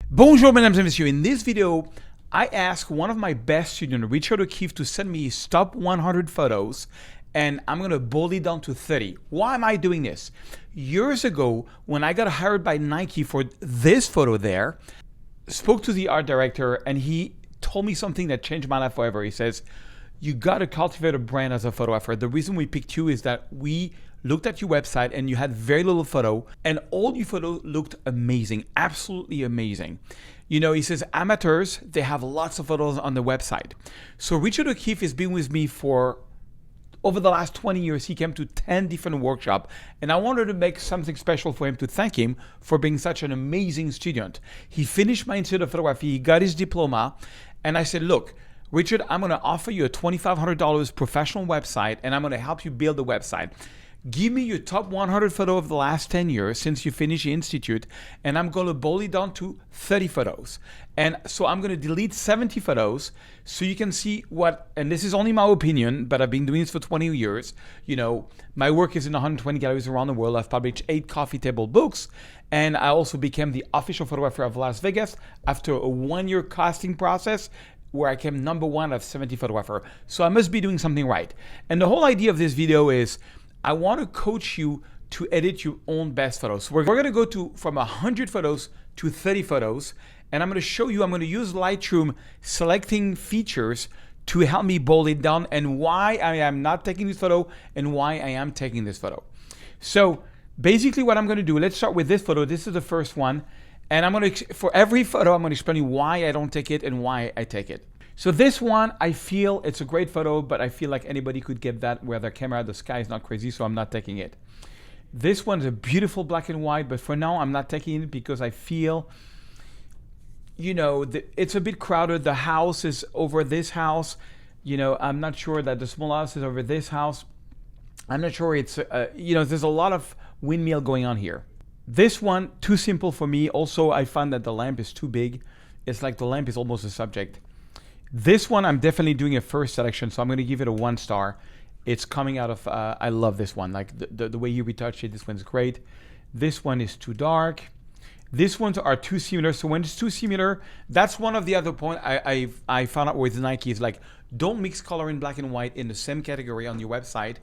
Bonjour, mesdames et messieurs. In this video, I asked one of my best students, Richard O'Keefe, to send me his top 100 photos, and I'm going to boil it down to 30. Why am I doing this? Years ago, when I got hired by Nike for this photo there, spoke to the art director, and he told me something that changed my life forever. He says, you got to cultivate a brand as a photographer. The reason we picked you is that we looked at your website and you had very little photo, and all your photos looked amazing, absolutely amazing. You know, he says amateurs, they have lots of photos on the website. So Richard O'Keefe has been with me for over the last 20 years. He came to 10 different workshops, and I wanted to make something special for him to thank him for being such an amazing student. He finished my Institute of Photography, he got his diploma, and I said, look, Richard, I'm going to offer you a $2,500 professional website, and I'm going to help you build the website. Give me your top 100 photos of the last 10 years since you finished the institute, and I'm going to boil it down to 30 photos. And so I'm going to delete 70 photos so you can see what, and this is only my opinion, but I've been doing this for 20 years. You know, my work is in 120 galleries around the world. I've published 8 coffee table books, and I also became the official photographer of Las Vegas after a 1-year casting process where I came #1 out of 70 photographer. So I must be doing something right. And the whole idea of this video is I want to coach you to edit your own best photos. So we're going to go from 100 photos to 30 photos, and I'm going to show you, I'm going to use Lightroom selecting features to help me boil it down and why I am not taking this photo and why I am taking this photo. So basically what I'm going to do, let's start with this photo. This is the first one. And I'm going to, for every photo, I'm going to explain you why I don't take it and why I take it. So this one, I feel it's a great photo, but I feel like anybody could get that where the camera, the sky is not crazy, so I'm not taking it. This one's a beautiful black and white, but for now, I'm not taking it because I feel, you know, it's a bit crowded. The house is over this house. You know, I'm not sure that the small house is over this house. I'm not sure it's, you know, there's a lot of windmill going on here. This one, too simple for me. Also, I find that the lamp is too big. It's like the lamp is almost a subject. This one, I'm definitely doing a first selection, so I'm going to give it a 1 star. It's coming out of, I love this one. Like the way you retouch it, this one's great. This one is too dark. These ones are too similar. So when it's too similar, that's one of the other points I found out with Nike is like, don't mix color in black and white in the same category on your website.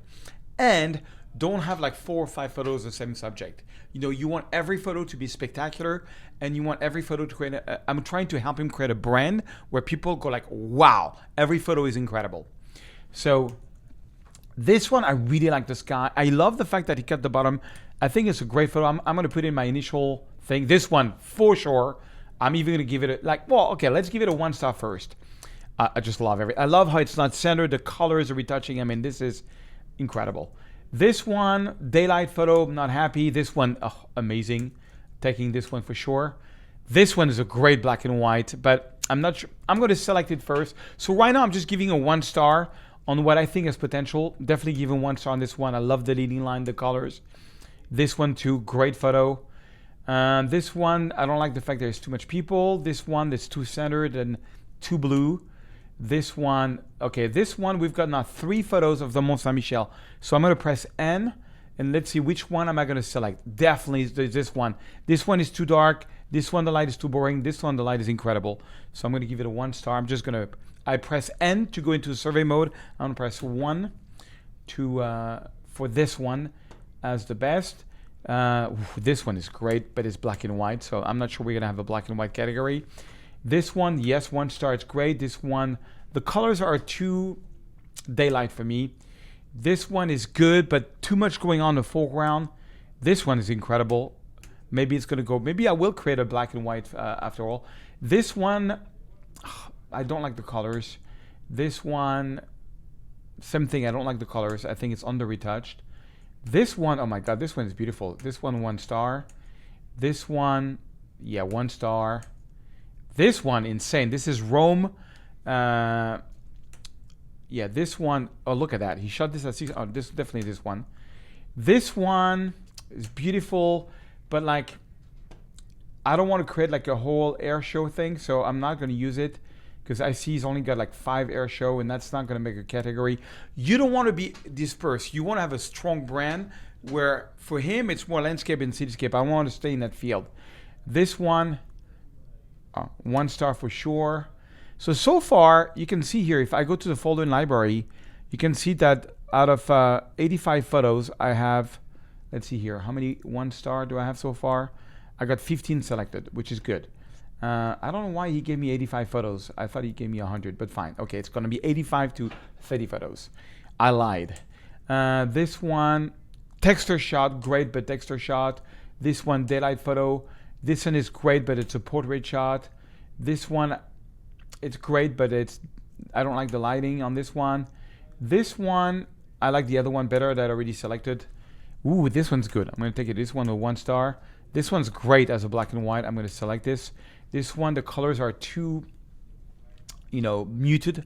And don't have like 4 or 5 photos of the same subject. You know, you want every photo to be spectacular, and you want every photo to create I'm trying to help him create a brand where people go like, wow, every photo is incredible. So this one, I really like the sky. I love the fact that he cut the bottom. I think it's a great photo. I'm going to put in my initial thing. This one, for sure, I'm even going to give it let's give it a 1 star first. I just love I love how it's not centered. The colors are retouching. I mean, this is incredible. This one, daylight photo, not happy. This one, amazing. Taking this one for sure. This one is a great black and white, but I'm not sure. I'm going to select it first. So right now, I'm just giving a 1 star on what I think has potential. Definitely giving 1 star on this one. I love the leading line, the colors. This one too, great photo. This one, I don't like the fact there's too much people. This one is too centered and too blue. This one, okay, this one, we've got now 3 photos of the Mont Saint-Michel. So I'm going to press N, and let's see which one am I going to select. Definitely this one. This one is too dark. This one, the light is too boring. This one, the light is incredible. So I'm going to give it a 1 star. I'm just going to, I press N to go into survey mode. I'm going to press 1 for this one as the best. This one is great, but it's black and white. So I'm not sure we're going to have a black and white category. This one, yes, 1 star, it's great. This one, the colors are too daylight for me. This one is good, but too much going on in the foreground. This one is incredible. Maybe it's going to go, maybe I will create a black and white after all. This one, I don't like the colors. This one, same thing, I don't like the colors. I think it's under retouched. This one, oh my God, this one is beautiful. This one, 1 star. This one, yeah, 1 star. This one, insane. This is Rome. Yeah, this one, oh, look at that. He shot this at 6. Oh, this definitely this one. This one is beautiful, but like, I don't want to create like a whole air show thing, so I'm not going to use it because I see he's only got like 5 air show, and that's not going to make a category. You don't want to be dispersed. You want to have a strong brand where for him, it's more landscape and cityscape. I want to stay in that field. This one, 1 star for sure. So far, you can see here, if I go to the folder in library, you can see that out of 85 photos, I have, let's see here, how many 1 star do I have so far? I got 15 selected, which is good. I don't know why he gave me 85 photos. I thought he gave me 100, but fine. Okay, it's gonna be 85 to 30 photos. I lied. This one, texture shot, great, but texture shot. This one, daylight photo. This one is great, but it's a portrait shot. This one, it's great, but I don't like the lighting on this one. This one, I like the other one better that I already selected. Ooh, this one's good. I'm gonna take it. This one with 1 star. This one's great as a black and white. I'm gonna select this. This one, the colors are too, muted.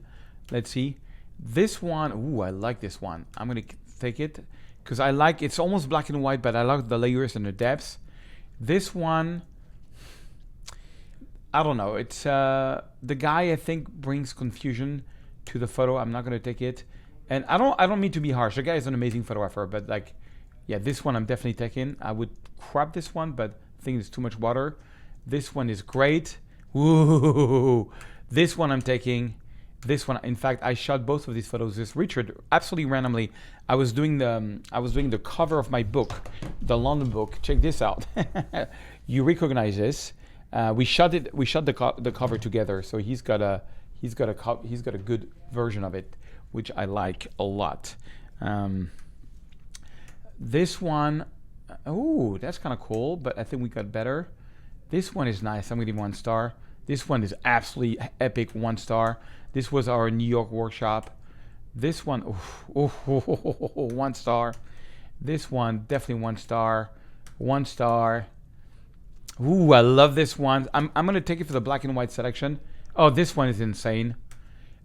Let's see. This one, ooh, I like this one. I'm gonna take it because I like, it's almost black and white, but I like the layers and the depths. This one, I don't know. It's the guy I think brings confusion to the photo. I'm not gonna take it. And I don't mean to be harsh. The guy is an amazing photographer, but like, yeah, this one I'm definitely taking. I would crop this one, but I think it's too much water. This one is great. Ooh, this one I'm taking. This one, in fact, I shot both of these photos with Richard absolutely randomly. I was doing the cover of my book, the London book. Check this out. You recognize this? We shot the cover together. So he's got a good version of it, which I like a lot. This one, oh, that's kind of cool, but I think we got better. This one is nice. I'm gonna give 1 star. This one is absolutely epic, 1 star. This was our New York workshop. This one, 1 star. This one, definitely 1 star. 1 star. Ooh, I love this one. I'm gonna take it for the black and white selection. Oh, this one is insane.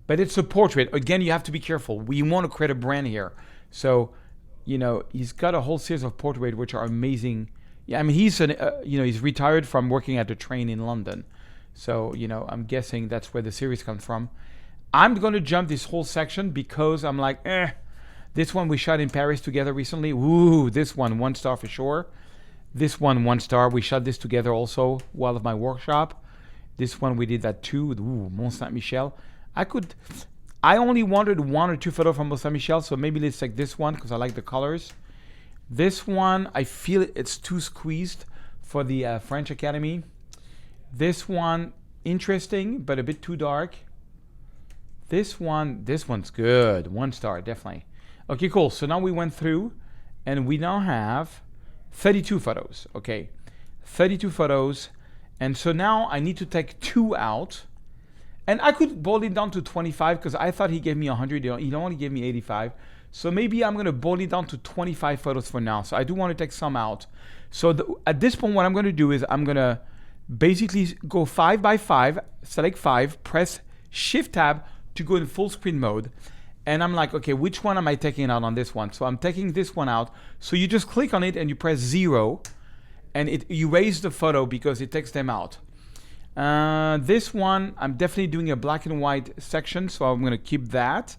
But it's a portrait. Again, you have to be careful. We want to create a brand here. So, he's got a whole series of portraits which are amazing. Yeah, I mean, he's retired from working at the train in London. So, I'm guessing that's where the series comes from. I'm going to jump this whole section because I'm like, this one we shot in Paris together recently. Ooh, this one, 1 star for sure. This one, 1 star. We shot this together also while of my workshop. This one, we did that too. Ooh, Mont Saint-Michel. I only wanted 1 or 2 photos from Mont Saint-Michel, so maybe let's take this one because I like the colors. This one, I feel it's too squeezed for the French Academy. This one, interesting, but a bit too dark. This one's good. 1 star, definitely. Okay, cool. So now we went through, and we now have 32 photos. Okay, 32 photos. And so now I need to take 2 out. And I could boil it down to 25 because I thought he gave me 100. He only gave me 85. So maybe I'm going to boil it down to 25 photos for now. So I do want to take some out. So at this point, what I'm going to do is I'm going to basically go 5 by 5, select 5, press Shift Tab to go in full screen mode. And I'm like, okay, which one am I taking out on this one? So I'm taking this one out. So you just click on it and you press 0 and it erases the photo because it takes them out. This one, I'm definitely doing a black and white section. So I'm going to keep that.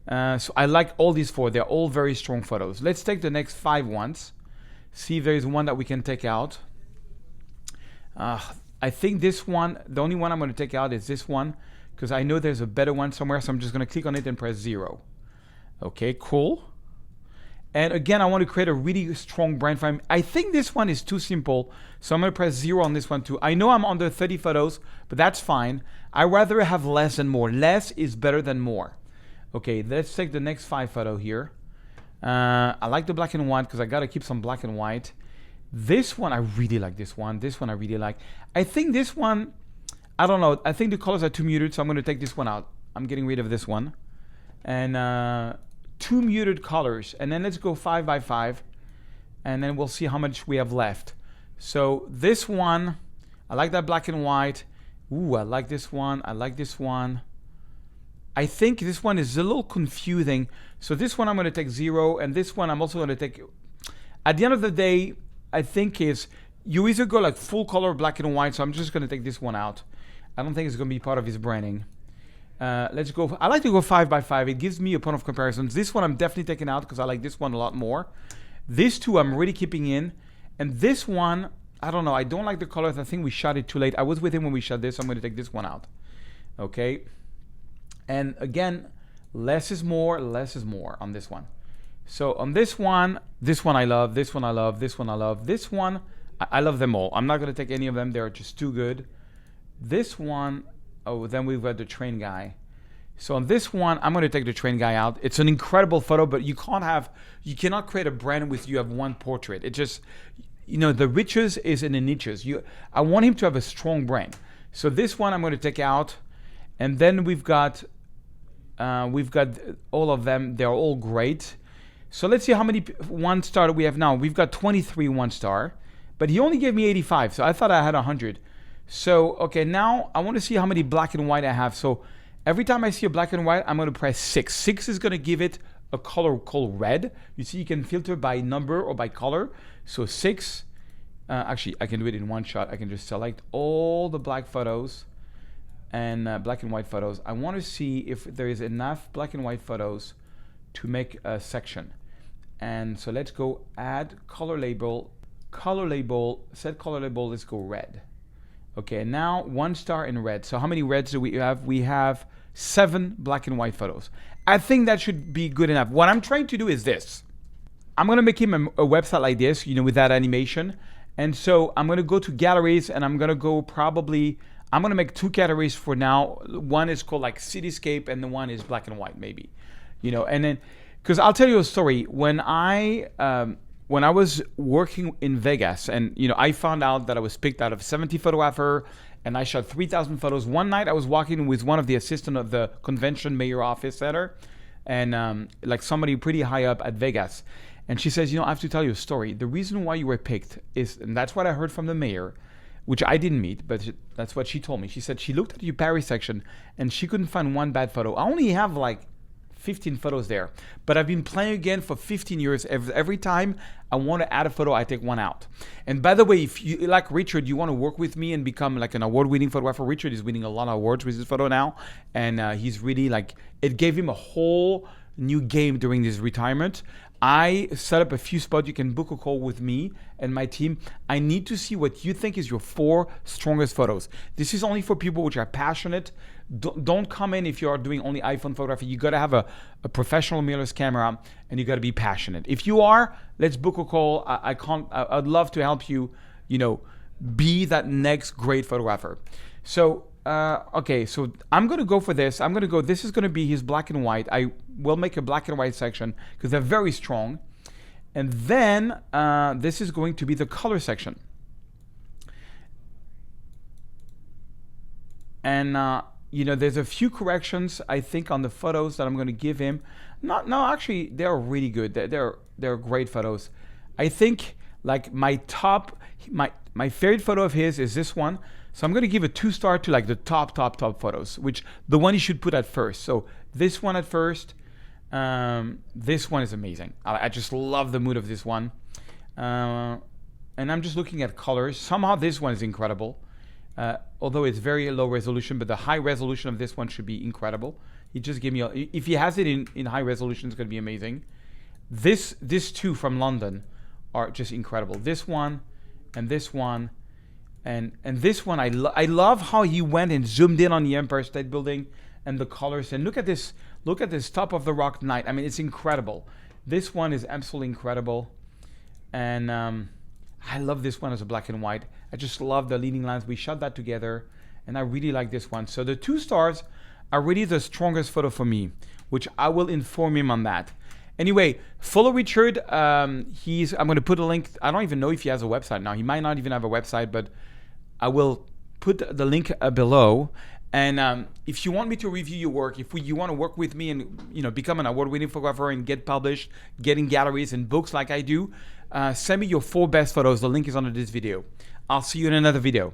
So I like all these 4. They're all very strong photos. Let's take the next 5 ones. See if there's one that we can take out. I think this one, the only one I'm going to take out is this one because I know there's a better one somewhere. So I'm just going to click on it and press 0. Okay, cool. And again, I want to create a really strong brand frame. I think this one is too simple. So I'm going to press 0 on this one too. I know I'm under 30 photos, but that's fine. I rather have less than more. Less is better than more. Okay, let's take the next 5 photo here. I like the black and white because I got to keep some black and white. This one, I really like this one. This one I really like. I think this one, I don't know. I think the colors are too muted, so I'm going to take this one out. I'm getting rid of this one. And 2 muted colors. And then let's go 5 by 5. And then we'll see how much we have left. So this one, I like that black and white. Ooh, I like this one. I like this one. I think this one is a little confusing. So this one I'm going to take 0. And this one I'm also going to take... At the end of the day, I think is you either go like full color black and white. So I'm just going to take this one out. I don't think it's going to be part of his branding. Let's go. I like to go 5 by 5. It gives me a point of comparisons. This one I'm definitely taking out because I like this one a lot more. This two I'm really keeping in. And this one, I don't know. I don't like the colors. I think we shot it too late. I was with him when we shot this. So I'm going to take this one out. Okay. And again, less is more on this one. So on this one I love, this one I love, this one I love, this one, I love them all. I'm not going to take any of them. They're just too good. This one, oh, then we've got the train guy. So on this one, I'm going to take the train guy out. It's an incredible photo, but you cannot create a brand with you have one portrait. It just, the riches is in the niches. I want him to have a strong brand. So this one I'm going to take out. And then we've got all of them. They're all great. So let's see how many 1-star we have now. We've got 23 1-star, but he only gave me 85. So I thought I had 100. So, okay, now I want to see how many black and white I have. So every time I see a black and white, I'm going to press 6. 6 is going to give it a color called red. You see, you can filter by number or by color. So 6, actually, I can do it in one shot. I can just select all the black photos and black and white photos. I want to see if there is enough black and white photos to make a section. And so let's go add color label, set color label, let's go red. Okay, now 1-star in red. So how many reds do we have? We have 7 black and white photos. I think that should be good enough. What I'm trying to do is this. I'm gonna make him a website like this, with that animation. And so I'm gonna go to galleries and I'm gonna go I'm gonna make 2 categories for now. One is called like cityscape and the one is black and white maybe. And then, because I'll tell you a story. When I was working in Vegas and, I found out that I was picked out of 70 photographer and I shot 3,000 photos. One night I was walking with one of the assistant of the convention mayor office center and like somebody pretty high up at Vegas. And she says, I have to tell you a story. The reason why you were picked is, and that's what I heard from the mayor, which I didn't meet, but that's what she told me. She said she looked at your Paris section and she couldn't find one bad photo. I only have like 15 photos there, but I've been playing again for 15 years. Every time I want to add a photo, I take one out. And by the way, if you like Richard, you want to work with me and become like an award-winning photographer. Richard is winning a lot of awards with his photo now, and he's really like, it gave him a whole new game during his retirement. I set up a few spots. You can book a call with me and my team. I need to see what you think is your 4 strongest photos. This is only for people which are passionate. Don't come in if you are doing only iPhone photography. You got to have a professional mirrorless camera and you got to be passionate. If you are, let's book a call. I'd love to help you, be that next great photographer. So, okay, so I'm going to go for this. This is going to be his black and white. I will make a black and white section because they're very strong. And then this is going to be the color section. And, there's a few corrections, I think, on the photos that I'm going to give him. No, actually, they're really good. They're great photos. I think, like, my favorite photo of his is this one. So I'm going to give a 2-star to like the top photos, which the one you should put at first. So this one at first, this one is amazing. I just love the mood of this one. And I'm just looking at colors. Somehow this one is incredible. Although it's very low resolution, but the high resolution of this one should be incredible. He just gave me, if he has it in high resolution, it's going to be amazing. This 2 from London are just incredible. This one and this one. And this one, I love how he went and zoomed in on the Empire State Building and the colors. And look at this top of the rock night. I mean, it's incredible. This one is absolutely incredible. And I love this one as a black and white. I just love the leading lines. We shot that together, and I really like this one. So the 2 stars are really the strongest photo for me, which I will inform him on that. Anyway, follow Richard. I'm going to put a link. I don't even know if he has a website now. He might not even have a website, but I will put the link below. And if you want me to review your work, if you want to work with me and become an award-winning photographer and get published, get in galleries and books like I do, send me your 4 best photos. The link is under this video. I'll see you in another video.